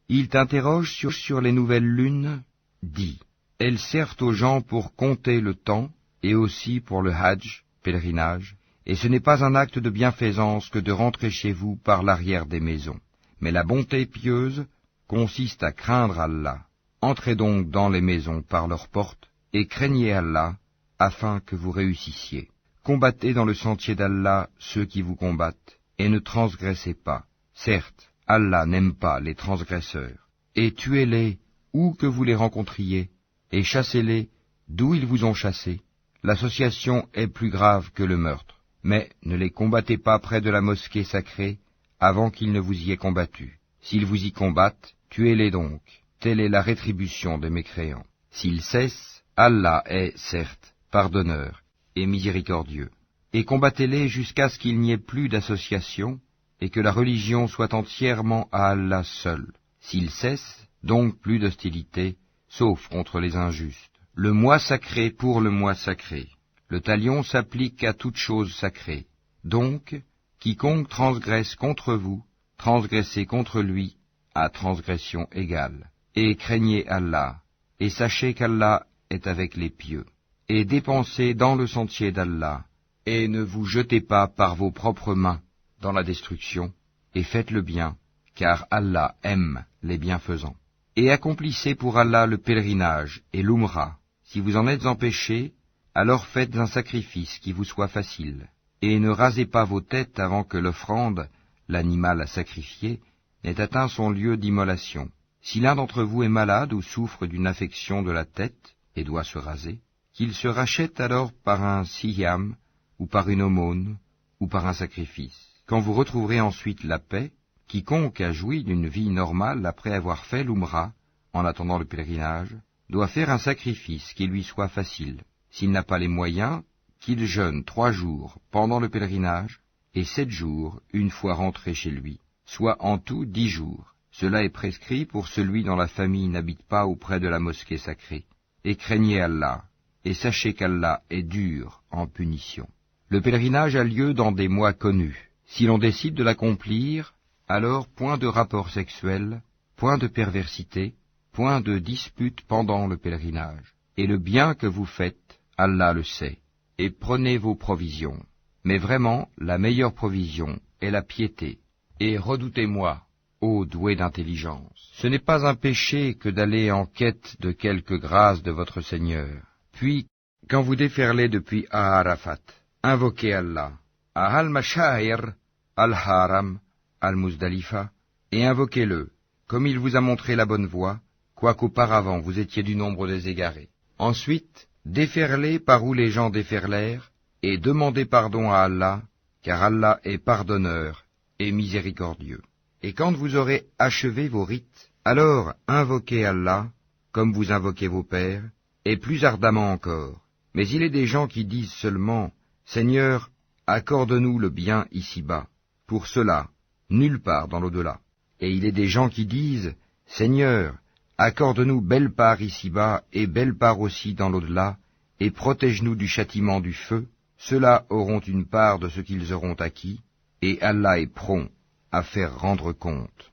Ils t'interrogent sur les nouvelles lunes. Dis, elles servent aux gens pour compter le temps et aussi pour le Hajj, pèlerinage, et ce n'est pas un acte de bienfaisance que de rentrer chez vous par l'arrière des maisons. Mais la bonté pieuse consiste à craindre Allah. Entrez donc dans les maisons par leurs portes et craignez Allah afin que vous réussissiez. Combattez dans le sentier d'Allah ceux qui vous combattent et ne transgressez pas. Certes, Allah n'aime pas les transgresseurs. Et tuez-les où que vous les rencontriez et chassez-les d'où ils vous ont chassés. L'association est plus grave que le meurtre. Mais ne les combattez pas près de la mosquée sacrée avant qu'ils ne vous y aient combattu. S'ils vous y combattent, tuez-les donc. Telle est la rétribution des mécréants. S'ils cessent, Allah est, certes, pardonneur et miséricordieux. Et combattez-les jusqu'à ce qu'il n'y ait plus d'association et que la religion soit entièrement à Allah seul. S'ils cessent, donc plus d'hostilité, sauf contre les injustes. Le mois sacré pour le mois sacré. Le talion s'applique à toute chose sacrée. Donc, quiconque transgresse contre vous, transgressez contre lui à transgression égale. Et craignez Allah, et sachez qu'Allah est avec les pieux. Et dépensez dans le sentier d'Allah, et ne vous jetez pas par vos propres mains dans la destruction, et faites le bien, car Allah aime les bienfaisants. Et accomplissez pour Allah le pèlerinage et l'Umra. Si vous en êtes empêchés, alors faites un sacrifice qui vous soit facile, et ne rasez pas vos têtes avant que l'offrande, l'animal à sacrifier, n'ait atteint son lieu d'immolation. Si l'un d'entre vous est malade ou souffre d'une affection de la tête et doit se raser, qu'il se rachète alors par un siyam, ou par une aumône, ou par un sacrifice. Quand vous retrouverez ensuite la paix, quiconque a joui d'une vie normale après avoir fait l'Umra, en attendant le pèlerinage, doit faire un sacrifice qui lui soit facile. S'il n'a pas les moyens, qu'il jeûne 3 jours pendant le pèlerinage, et 7 jours une fois rentré chez lui, soit en tout 10 jours. Cela est prescrit pour celui dont la famille n'habite pas auprès de la mosquée sacrée. Et craignez Allah, et sachez qu'Allah est dur en punition. Le pèlerinage a lieu dans des mois connus. Si l'on décide de l'accomplir, alors point de rapport sexuel, point de perversité, point de dispute pendant le pèlerinage. Et le bien que vous faites, Allah le sait. Et prenez vos provisions. Mais vraiment, la meilleure provision est la piété. Et redoutez-moi, ô doué d'intelligence. Ce n'est pas un péché que d'aller en quête de quelque grâce de votre Seigneur. Puis, quand vous déferlez depuis Arafat, invoquez Allah, à Al-Mashair, Al-Haram, Al-Muzdalifa, et invoquez-le, comme il vous a montré la bonne voie, quoiqu'auparavant vous étiez du nombre des égarés. Ensuite, déferlez par où les gens déferlèrent, et demandez pardon à Allah, car Allah est pardonneur et miséricordieux. Et quand vous aurez achevé vos rites, alors invoquez Allah, comme vous invoquez vos pères, et plus ardemment encore. Mais il est des gens qui disent seulement, « Seigneur, accorde-nous le bien ici-bas. » Pour cela, nulle part dans l'au-delà. Et il est des gens qui disent, « Seigneur, accorde-nous belle part ici-bas et belle part aussi dans l'au-delà, et protège-nous du châtiment du feu. » Ceux-là auront une part de ce qu'ils auront acquis, et Allah est prompt à faire rendre compte.